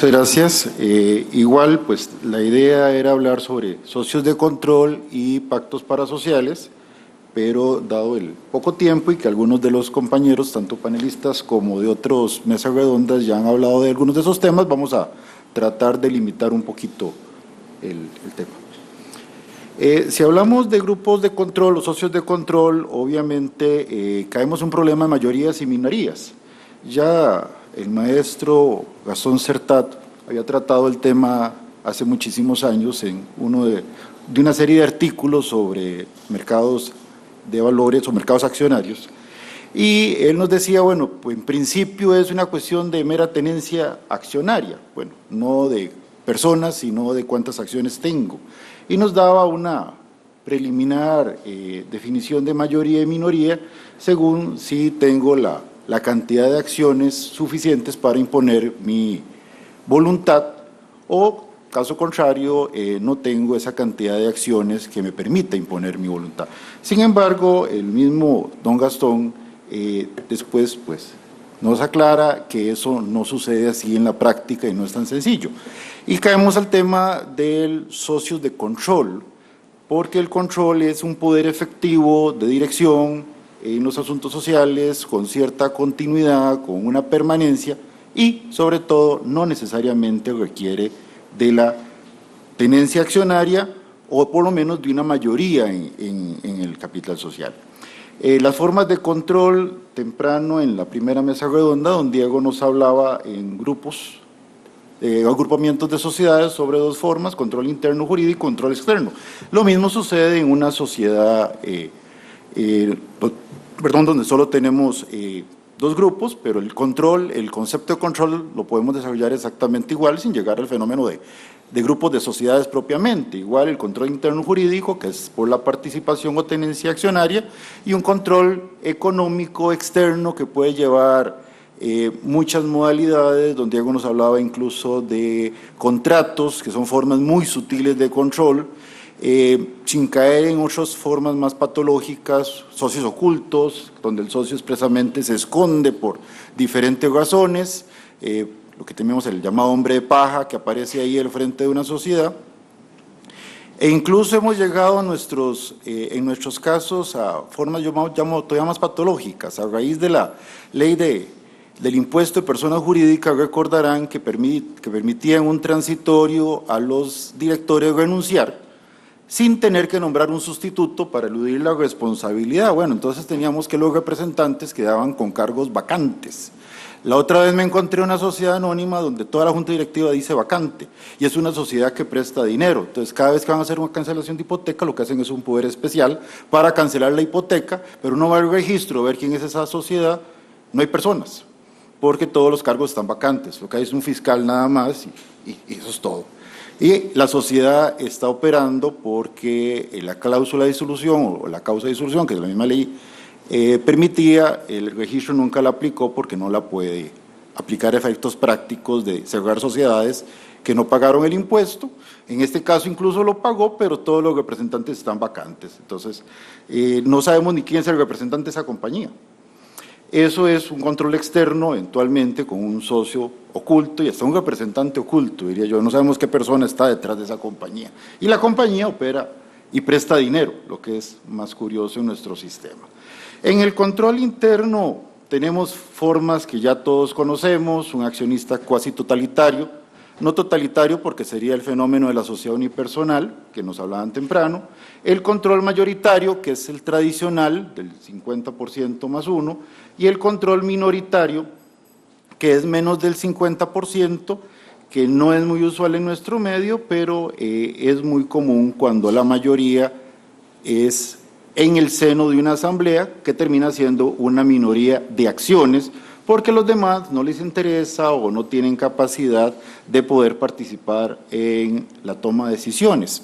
Muchas gracias. Igual, pues la idea era hablar sobre socios de control y pactos parasociales, pero dado el poco tiempo y que algunos de los compañeros, tanto panelistas como de otros mesas redondas, ya han hablado de algunos de esos temas, vamos a tratar de limitar un poquito el tema. Si hablamos de grupos de control o socios de control, obviamente caemos en un problema de mayorías y minorías. Ya el maestro Gastón Certat había tratado el tema hace muchísimos años en uno de una serie de artículos sobre mercados de valores o mercados accionarios, y él nos decía, bueno, pues en principio es una cuestión de mera tenencia accionaria, bueno, no de personas, sino de cuántas acciones tengo, y nos daba una preliminar definición de mayoría y minoría según si tengo la cantidad de acciones suficientes para imponer mi voluntad o, caso contrario, no tengo esa cantidad de acciones que me permita imponer mi voluntad. Sin embargo, el mismo don Gastón después pues, nos aclara que eso no sucede así en la práctica y no es tan sencillo. Y caemos al tema del socios de control, porque el control es un poder efectivo de dirección en los asuntos sociales, con cierta continuidad, con una permanencia y, sobre todo, no necesariamente requiere de la tenencia accionaria o por lo menos de una mayoría en el capital social. Las formas de control, temprano en la primera mesa redonda, don Diego nos hablaba en grupos, agrupamientos de sociedades sobre dos formas, control interno jurídico y control externo. Lo mismo sucede en una sociedad donde solo tenemos dos grupos, pero el control, el concepto de control lo podemos desarrollar exactamente igual sin llegar al fenómeno de grupos de sociedades propiamente. Igual el control interno jurídico, que es por la participación o tenencia accionaria, y un control económico externo que puede llevar muchas modalidades, donde Diego nos hablaba incluso de contratos, que son formas muy sutiles de control, sin caer en otras formas más patológicas, socios ocultos, donde el socio expresamente se esconde por diferentes razones, lo que tenemos el llamado hombre de paja, que aparece ahí al frente de una sociedad, e incluso hemos llegado en nuestros casos a formas, yo llamo todavía más patológicas, a raíz de la ley del impuesto de personas jurídicas. Recordarán que permitían un transitorio a los directores renunciar sin tener que nombrar un sustituto para eludir la responsabilidad. Bueno, entonces teníamos que los representantes quedaban con cargos vacantes. La otra vez me encontré una sociedad anónima donde toda la junta directiva dice vacante, y es una sociedad que presta dinero. Entonces, cada vez que van a hacer una cancelación de hipoteca, lo que hacen es un poder especial para cancelar la hipoteca, pero uno va al registro a ver quién es esa sociedad, no hay personas, porque todos los cargos están vacantes. Lo que hay es un fiscal nada más y eso es todo. Y la sociedad está operando porque la cláusula de disolución o la causa de disolución, que es la misma ley, permitía, el registro nunca la aplicó porque no la puede aplicar a efectos prácticos de cerrar sociedades que no pagaron el impuesto. En este caso incluso lo pagó, pero todos los representantes están vacantes. Entonces, no sabemos ni quién es el representante de esa compañía. Eso es un control externo, eventualmente con un socio oculto y hasta un representante oculto, diría yo. No sabemos qué persona está detrás de esa compañía. Y la compañía opera y presta dinero, lo que es más curioso en nuestro sistema. En el control interno tenemos formas que ya todos conocemos: un accionista cuasi totalitario, no totalitario porque sería el fenómeno de la sociedad unipersonal, que nos hablaban temprano; el control mayoritario, que es el tradicional, del 50% más uno, y el control minoritario, que es menos del 50%, que no es muy usual en nuestro medio, pero es muy común cuando la mayoría es en el seno de una asamblea que termina siendo una minoría de acciones, porque a los demás no les interesa o no tienen capacidad de poder participar en la toma de decisiones.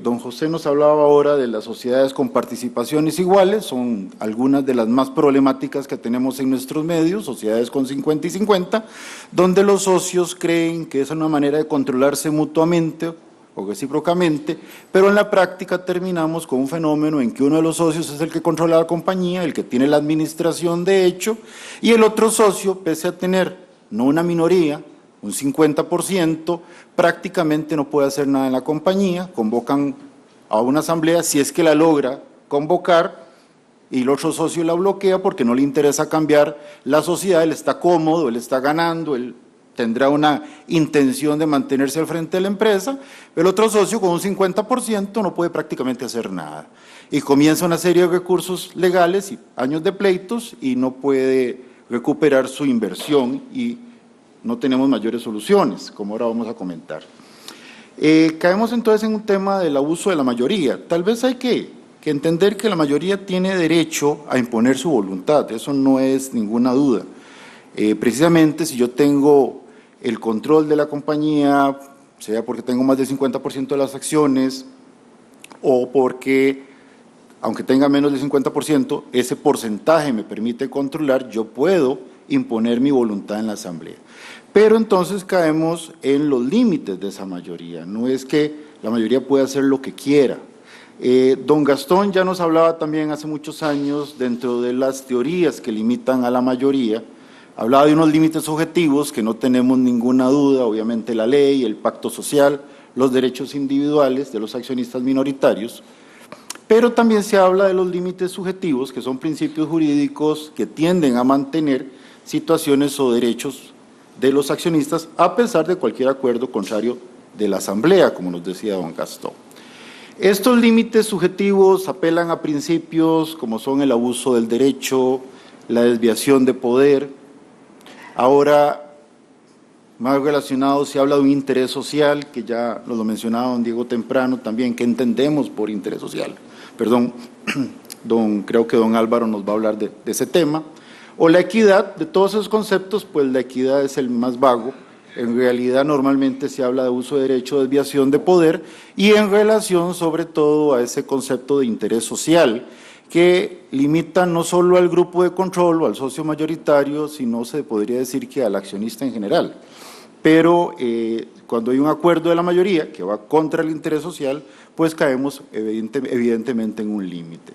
Don José nos hablaba ahora de las sociedades con participaciones iguales, son algunas de las más problemáticas que tenemos en nuestros medios, sociedades con 50 y 50, donde los socios creen que es una manera de controlarse mutuamente o recíprocamente, pero en la práctica terminamos con un fenómeno en que uno de los socios es el que controla la compañía, el que tiene la administración de hecho, y el otro socio, pese a tener no una minoría, un 50%, prácticamente no puede hacer nada en la compañía, convocan a una asamblea, si es que la logra convocar, y el otro socio la bloquea porque no le interesa cambiar la sociedad, él está cómodo, él está ganando, él tendrá una intención de mantenerse al frente de la empresa, el otro socio con un 50% no puede prácticamente hacer nada. Y comienza una serie de recursos legales y años de pleitos y no puede recuperar su inversión y no tenemos mayores soluciones, como ahora vamos a comentar. Caemos entonces en un tema del abuso de la mayoría. Tal vez hay que entender que la mayoría tiene derecho a imponer su voluntad, eso no es ninguna duda. Precisamente si yo tengo el control de la compañía, sea porque tengo más del 50% de las acciones o porque, aunque tenga menos del 50%, ese porcentaje me permite controlar, yo puedo imponer mi voluntad en la asamblea. Pero entonces caemos en los límites de esa mayoría, no es que la mayoría pueda hacer lo que quiera. Don Gastón ya nos hablaba también hace muchos años, dentro de las teorías que limitan a la mayoría, hablaba de unos límites objetivos que no tenemos ninguna duda, obviamente la ley, el pacto social, los derechos individuales de los accionistas minoritarios, pero también se habla de los límites subjetivos, que son principios jurídicos que tienden a mantener situaciones o derechos de los accionistas a pesar de cualquier acuerdo contrario de la asamblea, como nos decía don Gastón. Estos límites subjetivos apelan a principios como son el abuso del derecho, la desviación de poder. Ahora, más relacionado, se habla de un interés social, que ya nos lo mencionaba don Diego temprano también, que entendemos por interés social. Perdón, creo que don Álvaro nos va a hablar de ese tema. O la equidad, de todos esos conceptos, pues la equidad es el más vago. En realidad normalmente se habla de uso de derecho, desviación de poder y en relación sobre todo a ese concepto de interés social que limita no solo al grupo de control o al socio mayoritario, sino se podría decir que al accionista en general. Pero cuando hay un acuerdo de la mayoría que va contra el interés social, pues caemos evidentemente en un límite.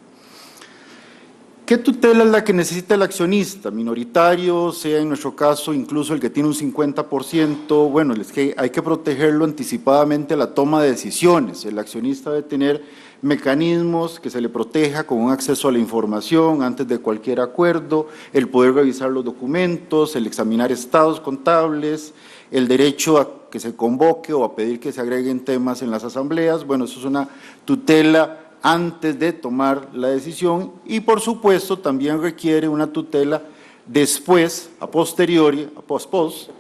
¿Qué tutela es la que necesita el accionista minoritario, sea en nuestro caso incluso el que tiene un 50%? Bueno, es que hay que protegerlo anticipadamente a la toma de decisiones. El accionista debe tener mecanismos que se le proteja con un acceso a la información antes de cualquier acuerdo, el poder revisar los documentos, el examinar estados contables, el derecho a que se convoque o a pedir que se agreguen temas en las asambleas. Bueno, eso es una tutela antes de tomar la decisión y, por supuesto, también requiere una tutela después, a posteriori, a post,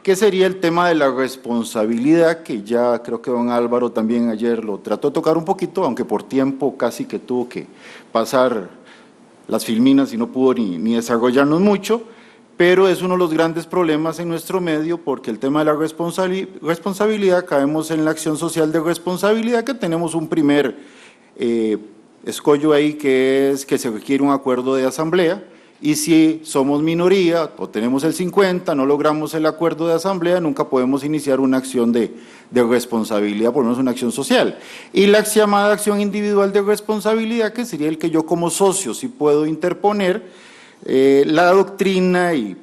que sería el tema de la responsabilidad, que ya creo que don Álvaro también ayer lo trató de tocar un poquito, aunque por tiempo casi que tuvo que pasar las filminas y no pudo ni desarrollarnos mucho, pero es uno de los grandes problemas en nuestro medio porque el tema de la responsabilidad, caemos en la acción social de responsabilidad, que tenemos un primer escollo ahí, que es que se requiere un acuerdo de asamblea, y si somos minoría o tenemos el 50, no logramos el acuerdo de asamblea, nunca podemos iniciar una acción de responsabilidad, por lo menos una acción social. Y la llamada acción individual de responsabilidad, que sería el que yo como socio sí puedo interponer. La doctrina y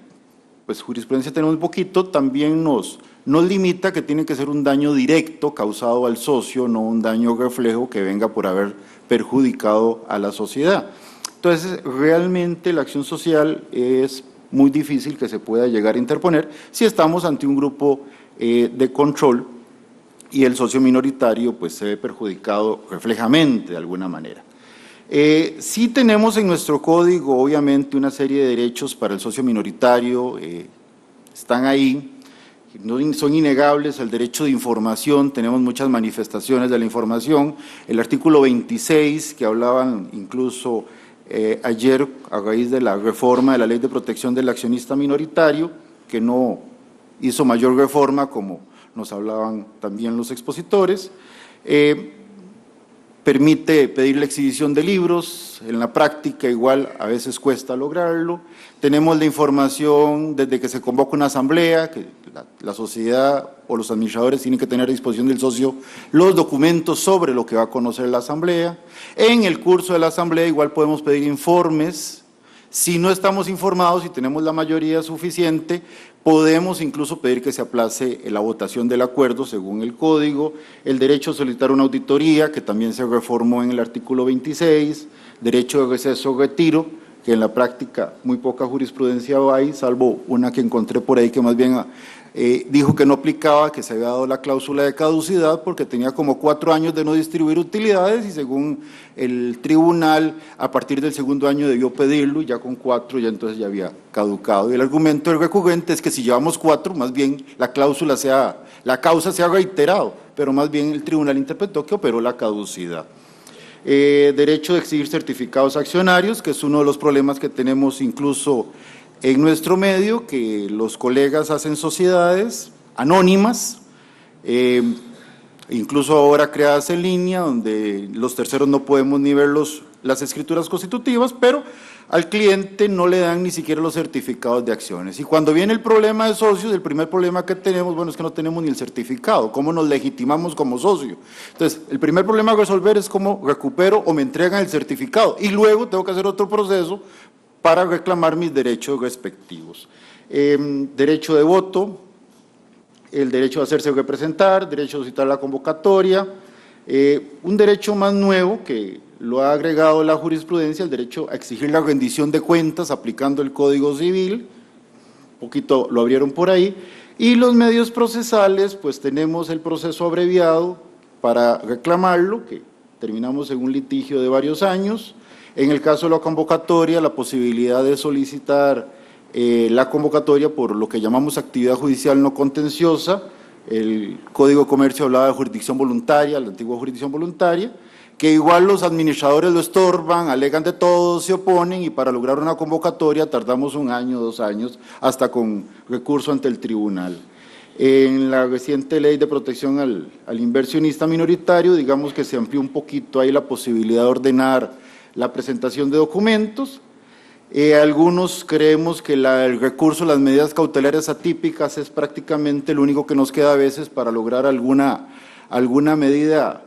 pues jurisprudencia tenemos un poquito, también nos limita que tiene que ser un daño directo causado al socio, no un daño reflejo que venga por haber perjudicado a la sociedad. Entonces, realmente la acción social es muy difícil que se pueda llegar a interponer si estamos ante un grupo de control y el socio minoritario pues se ve perjudicado reflejamente de alguna manera. Sí tenemos en nuestro código, obviamente, una serie de derechos para el socio minoritario, están ahí, no son innegables. El derecho de información, tenemos muchas manifestaciones de la información, el artículo 26, que hablaban incluso ayer a raíz de la reforma de la Ley de Protección del Accionista Minoritario, que no hizo mayor reforma, como nos hablaban también los expositores. Permite pedir la exhibición de libros, en la práctica igual a veces cuesta lograrlo. Tenemos la información desde que se convoca una asamblea, que la sociedad o los administradores tienen que tener a disposición del socio los documentos sobre lo que va a conocer la asamblea. En el curso de la asamblea igual podemos pedir informes, Si no estamos informados y tenemos la mayoría suficiente, podemos incluso pedir que se aplace la votación del acuerdo según el código, el derecho a solicitar una auditoría, que también se reformó en el artículo 26, derecho de receso o retiro, que en la práctica muy poca jurisprudencia hay, salvo una que encontré por ahí que más bien dijo que no aplicaba, que se había dado la cláusula de caducidad porque tenía como 4 años de no distribuir utilidades y según el tribunal a partir del segundo año debió pedirlo y ya con 4 ya entonces ya había caducado. Y el argumento del recurrente es que si llevamos 4, más bien la causa se ha reiterado, pero más bien el tribunal interpretó que operó la caducidad. Derecho de exigir certificados accionarios, que es uno de los problemas que tenemos incluso en nuestro medio, que los colegas hacen sociedades anónimas, incluso ahora creadas en línea, donde los terceros no podemos ni ver las escrituras constitutivas, pero al cliente no le dan ni siquiera los certificados de acciones. Y cuando viene el problema de socios, el primer problema que tenemos, bueno, es que no tenemos ni el certificado, ¿cómo nos legitimamos como socio? Entonces, el primer problema a resolver es cómo recupero o me entregan el certificado, y luego tengo que hacer otro proceso para reclamar mis derechos respectivos. Derecho de voto, el derecho a hacerse representar, derecho a citar la convocatoria, un derecho más nuevo que lo ha agregado la jurisprudencia, el derecho a exigir la rendición de cuentas aplicando el Código Civil, un poquito lo abrieron por ahí, y los medios procesales, pues tenemos el proceso abreviado para reclamarlo, que terminamos en un litigio de varios años. En el caso de la convocatoria, la posibilidad de solicitar la convocatoria por lo que llamamos actividad judicial no contenciosa, el Código de Comercio hablaba de jurisdicción voluntaria, la antigua jurisdicción voluntaria, que igual los administradores lo estorban, alegan de todo, se oponen y para lograr una convocatoria tardamos 1 año, 2 años, hasta con recurso ante el tribunal. En la reciente ley de protección al inversionista minoritario, digamos que se amplió un poquito ahí la posibilidad de ordenar la presentación de documentos. Algunos creemos que el recurso a las medidas cautelares atípicas es prácticamente lo único que nos queda a veces para lograr alguna medida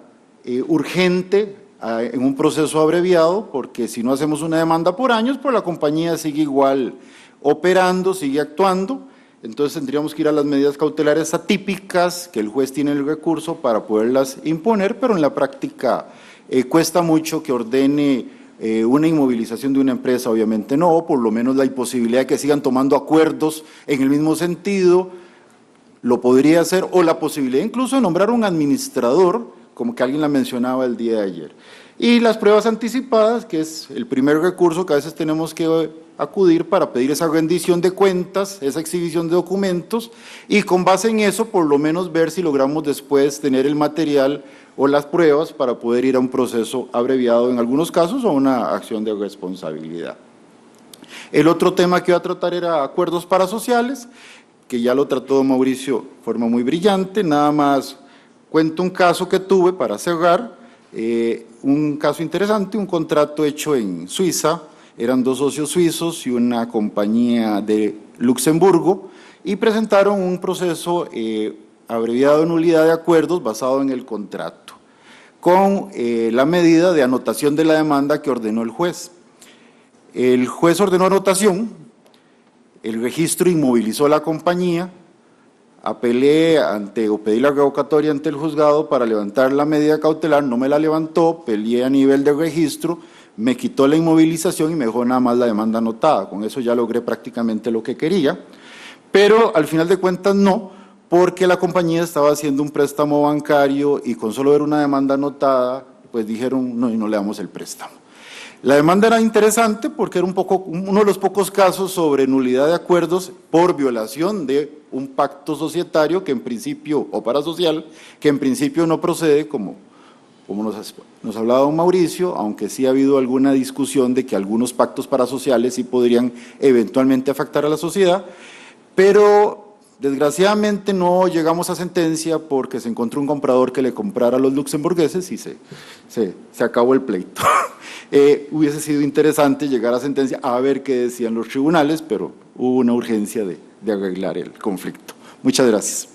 urgente en un proceso abreviado, porque si no hacemos una demanda por años, pues la compañía sigue igual operando, sigue actuando. Entonces tendríamos que ir a las medidas cautelares atípicas, que el juez tiene el recurso para poderlas imponer, pero en la práctica cuesta mucho que ordene una inmovilización de una empresa, obviamente no, por lo menos la imposibilidad de que sigan tomando acuerdos en el mismo sentido, lo podría hacer, o la posibilidad incluso de nombrar un administrador, como que alguien la mencionaba el día de ayer. Y las pruebas anticipadas, que es el primer recurso que a veces tenemos que acudir para pedir esa rendición de cuentas, esa exhibición de documentos, y con base en eso, por lo menos ver si logramos después tener el material o las pruebas para poder ir a un proceso abreviado en algunos casos o una acción de responsabilidad. El otro tema que iba a tratar era acuerdos parasociales, que ya lo trató Mauricio de forma muy brillante. Nada más cuento un caso que tuve para cerrar, un caso interesante, un contrato hecho en Suiza, eran 2 socios suizos y una compañía de Luxemburgo, y presentaron un proceso abreviado de nulidad de acuerdos basado en el contrato, con la medida de anotación de la demanda que ordenó el juez. El juez ordenó anotación, el registro inmovilizó a la compañía, apelé o pedí la revocatoria ante el juzgado para levantar la medida cautelar, no me la levantó, peleé a nivel de registro, me quitó la inmovilización y me dejó nada más la demanda anotada. Con eso ya logré prácticamente lo que quería, pero al final de cuentas no, porque la compañía estaba haciendo un préstamo bancario y con solo ver una demanda anotada, pues dijeron no, y no le damos el préstamo. La demanda era interesante porque era uno de los pocos casos sobre nulidad de acuerdos por violación de un pacto societario que en principio, o parasocial, que en principio no procede, como nos hablaba don Mauricio, aunque sí ha habido alguna discusión de que algunos pactos parasociales sí podrían eventualmente afectar a la sociedad, pero desgraciadamente no llegamos a sentencia porque se encontró un comprador que le comprara a los luxemburgueses y se acabó el pleito. Hubiese sido interesante llegar a sentencia a ver qué decían los tribunales, pero hubo una urgencia de arreglar el conflicto. Muchas gracias.